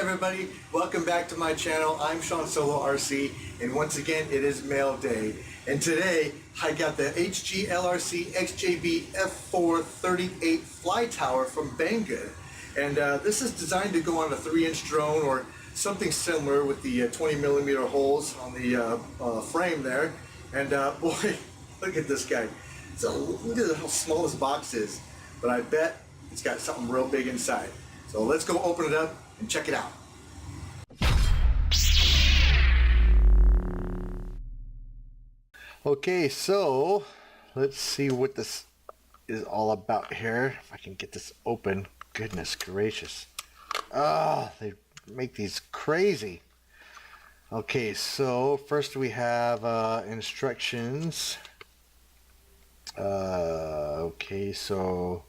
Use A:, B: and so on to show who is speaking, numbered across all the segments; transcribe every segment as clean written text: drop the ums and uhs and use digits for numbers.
A: everybody, welcome back to my channel. I'm SeanSolo RC, and once again it is mail day, and today I got the HGLRC XJB F438 Flytower from Banggood, and this is designed to go on a 3-inch drone or something similar with the 20mm holes on the frame there. And boy, look at this guy. So look at how small this box is, but I bet it's got something real big inside. So let's go open it up and check it out. Okay, so let's see what this is all about here. If I can get this open. Goodness gracious. Oh, they make these crazy. Okay, so first we have instructions. Okay, so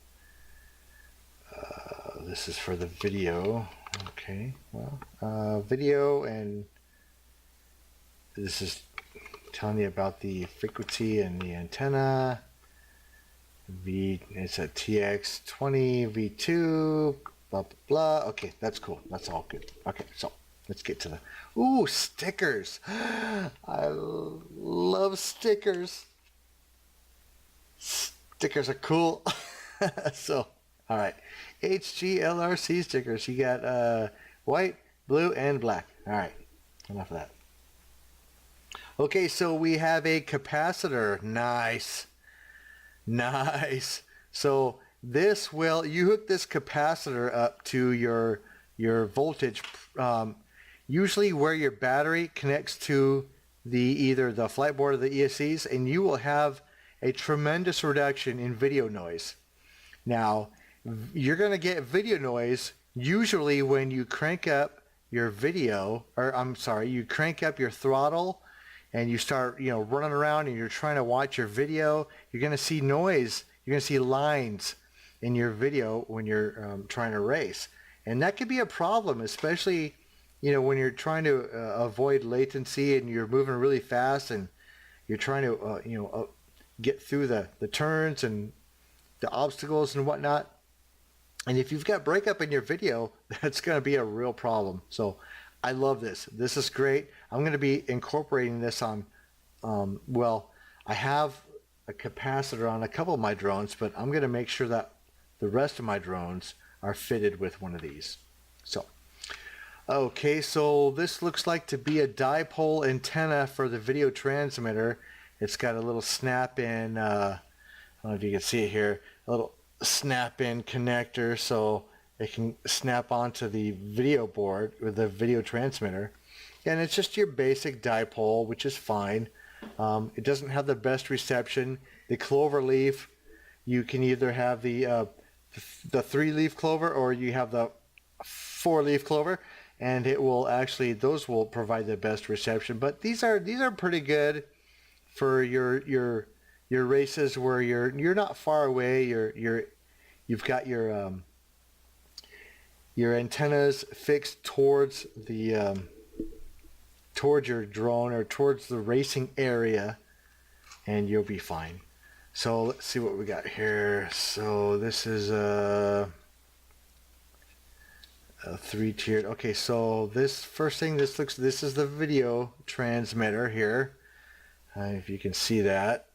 A: this is for the video. Okay, well, video, and this is telling you about the frequency and the antenna. It's a TX20 V2, blah blah blah. Okay, that's cool. That's all good. Okay, so let's get to the stickers. I love stickers. Stickers are cool. So, all right, HGLRC stickers. You got white, blue, and black. All right, enough of that. Okay, so we have a capacitor. Nice. So this will, you hook this capacitor up to your voltage, usually where your battery connects to either the flight board or the ESCs, and you will have a tremendous reduction in video noise. Now, you're going to get video noise usually when you crank up your video, or I'm sorry, you crank up your throttle and you start, running around and you're trying to watch your video. You're going to see noise. You're going to see lines in your video when you're trying to race. And that could be a problem, especially, when you're trying to avoid latency and you're moving really fast and you're trying to, get through the turns and the obstacles and whatnot. And if you've got breakup in your video, that's going to be a real problem. So I love this. This is great. I'm going to be incorporating this on, well, I have a capacitor on a couple of my drones, but I'm going to make sure that the rest of my drones are fitted with one of these. So, okay, so this looks like to be a dipole antenna for the video transmitter. It's got a little snap-in, I don't know if you can see it here, a little snap-in connector so it can snap onto the video board with the video transmitter. And it's just your basic dipole, which is fine. It doesn't have the best reception. The clover leaf, you can either have the 3-leaf clover or you have the 4-leaf clover, and it will actually, those will provide the best reception. But these are pretty good for your races where you're not far away. You've got your antennas fixed towards the towards your drone or towards the racing area, and you'll be fine. So let's see what we got here. So this is a 3-tiered. Okay, so this first thing, this is the video transmitter here. If you can see that,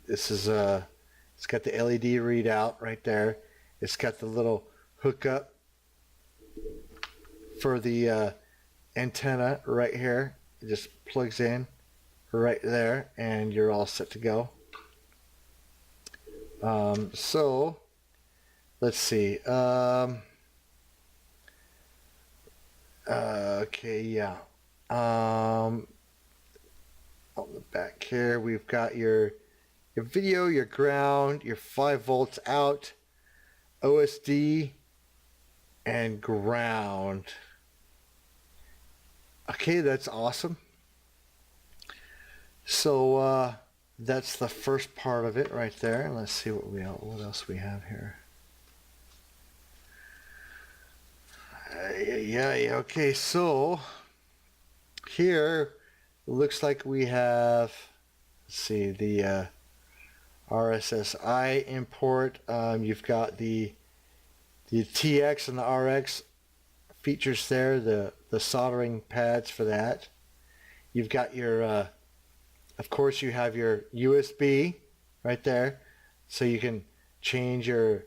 A: this is it's got the LED readout right there. It's got the little hookup for the antenna right here. It just plugs in right there and you're all set to go. So let's see. Okay, yeah. On the back here we've got your video, your ground, your 5 volts out, OSD, and ground. Okay, that's awesome. So that's the first part of it right there. Let's see what else we have here. Yeah. Okay, so here it looks like we have, let's see, the RSSI import. You've got the TX and the RX features there, the soldering pads for that. You've got your, of course you have your USB right there, so you can change your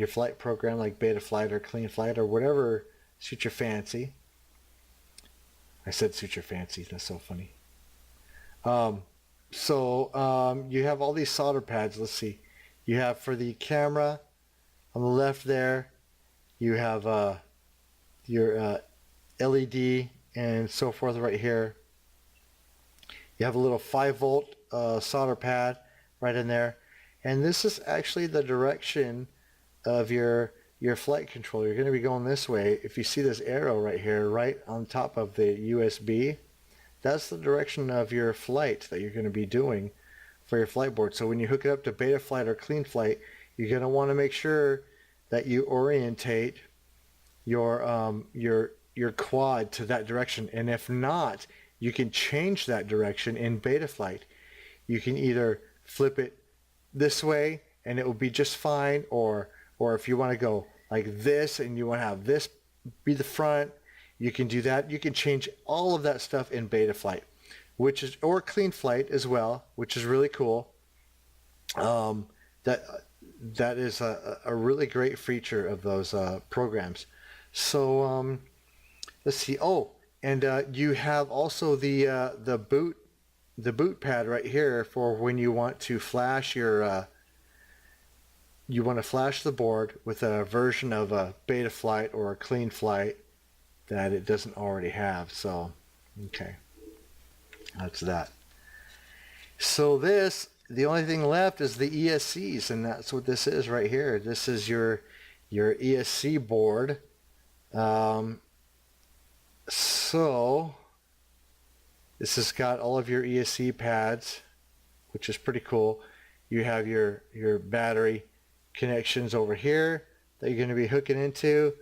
A: flight program like beta flight or clean flight or whatever suits your fancy. I said suit your fancy, that's so funny. You have all these solder pads. Let's see. You have for the camera on the left there, you have your LED and so forth right here. You have a little 5-volt solder pad right in there. And this is actually the direction of your flight controller. You're going to be going this way. If you see this arrow right here, right on top of the USB, that's the direction of your flight that you're going to be doing for your flight board. So when you hook it up to beta flight or clean flight, you're going to want to make sure that you orientate your quad to that direction. And if not, you can change that direction in beta flight. You can either flip it this way and it will be just fine, or if you want to go like this and you want to have this be the front, you can do that. You can change all of that stuff in beta flight, or clean flight as well, which is really cool. That is a really great feature of those programs. So let's see. Oh, and you have also the boot pad right here for when you want to flash your the board with a version of a beta flight or a clean flight that it doesn't already have. So okay, that's that. So the only thing left is the ESCs, and that's what this is right here. This is your ESC board. So this has got all of your ESC pads, which is pretty cool. You have your battery connections over here that you're going to be hooking into.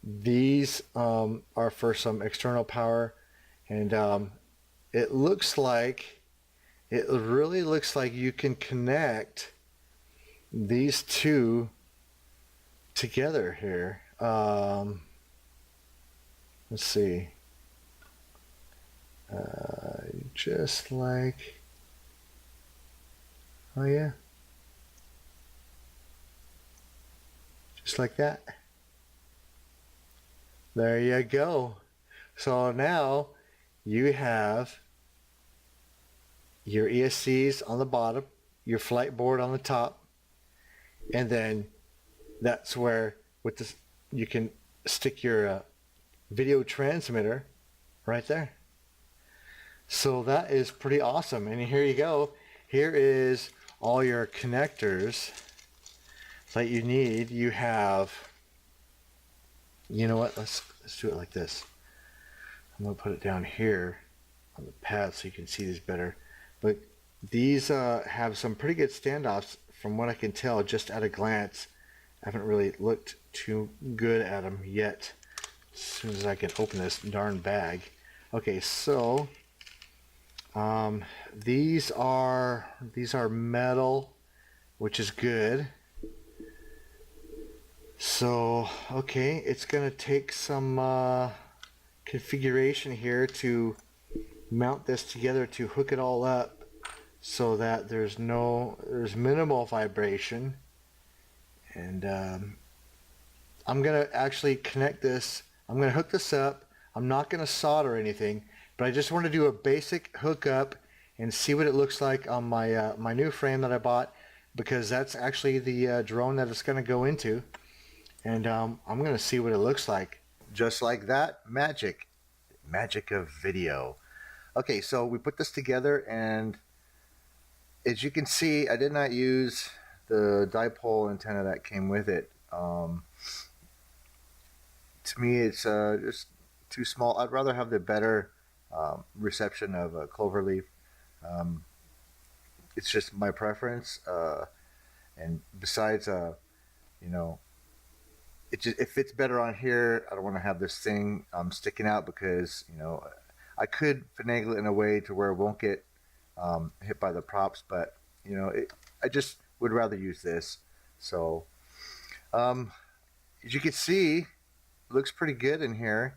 A: These are for some external power, and it really looks like you can connect these two together here. Let's see. Just like, oh yeah, just like that. There you go. So now you have your ESCs on the bottom, your flight board on the top, and then that's where with this you can stick your video transmitter right there. So that is pretty awesome. And here you go. Here is all your connectors that you need. You have, you know what, let's do it like this. I'm going to put it down here on the pad so you can see these better. But these have some pretty good standoffs from what I can tell just at a glance. I haven't really looked too good at them yet. As soon as I can open this darn bag. Okay, so these are metal, which is good. So okay, it's gonna take some configuration here to mount this together to hook it all up so that there's minimal vibration. And I'm gonna actually connect this. I'm gonna hook this up. I'm not gonna solder anything, but I just want to do a basic hookup and see what it looks like on my my new frame that I bought, because that's actually the drone that it's gonna go into. And I'm gonna see what it looks like. Just like that, magic of video. Okay, so we put this together, and as you can see, I did not use the dipole antenna that came with it. To me, it's just too small. I'd rather have the better reception of a cloverleaf. It's just my preference. And besides, you know, it fits better on here. I don't want to have this thing sticking out, because, you know, I could finagle it in a way to where it won't get hit by the props, but, you know, I just would rather use this. So as you can see, looks pretty good in here.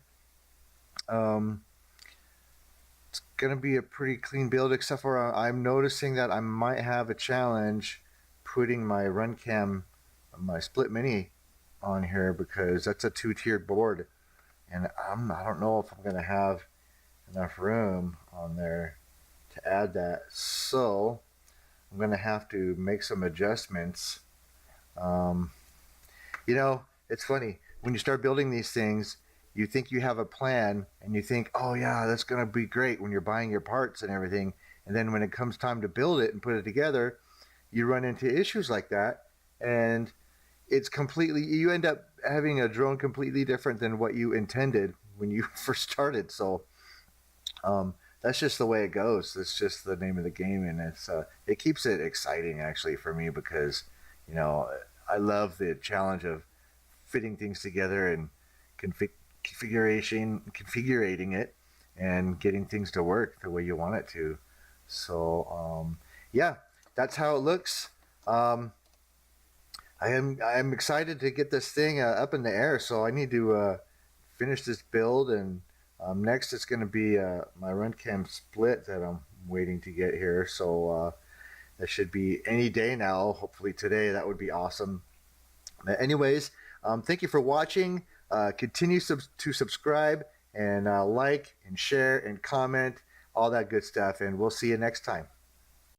A: It's gonna be a pretty clean build, except for I'm noticing that I might have a challenge putting my RunCam, my split mini, on here because that's a two-tiered board, and I don't know if I'm gonna have enough room on there to add that. So I'm gonna have to make some adjustments. Um, you know, it's funny when you start building these things. You think you have a plan, and you think, "Oh yeah, that's gonna be great" when you're buying your parts and everything. And then when it comes time to build it and put it together, you run into issues like that, and it's completely. You end up having a drone completely different than what you intended when you first started. So that's just the way it goes. It's just the name of the game, and it keeps it exciting actually for me because you know I love the challenge of fitting things together and configuring it and getting things to work the way you want it to. So yeah, that's how it looks. Um, I'm excited to get this thing up in the air. So I need to finish this build, and next it's going to be my RunCam split that I'm waiting to get here. So that should be any day now. Hopefully today. That would be awesome. But anyways, thank you for watching. Continue to subscribe and like and share and comment, all that good stuff. And we'll see you next time.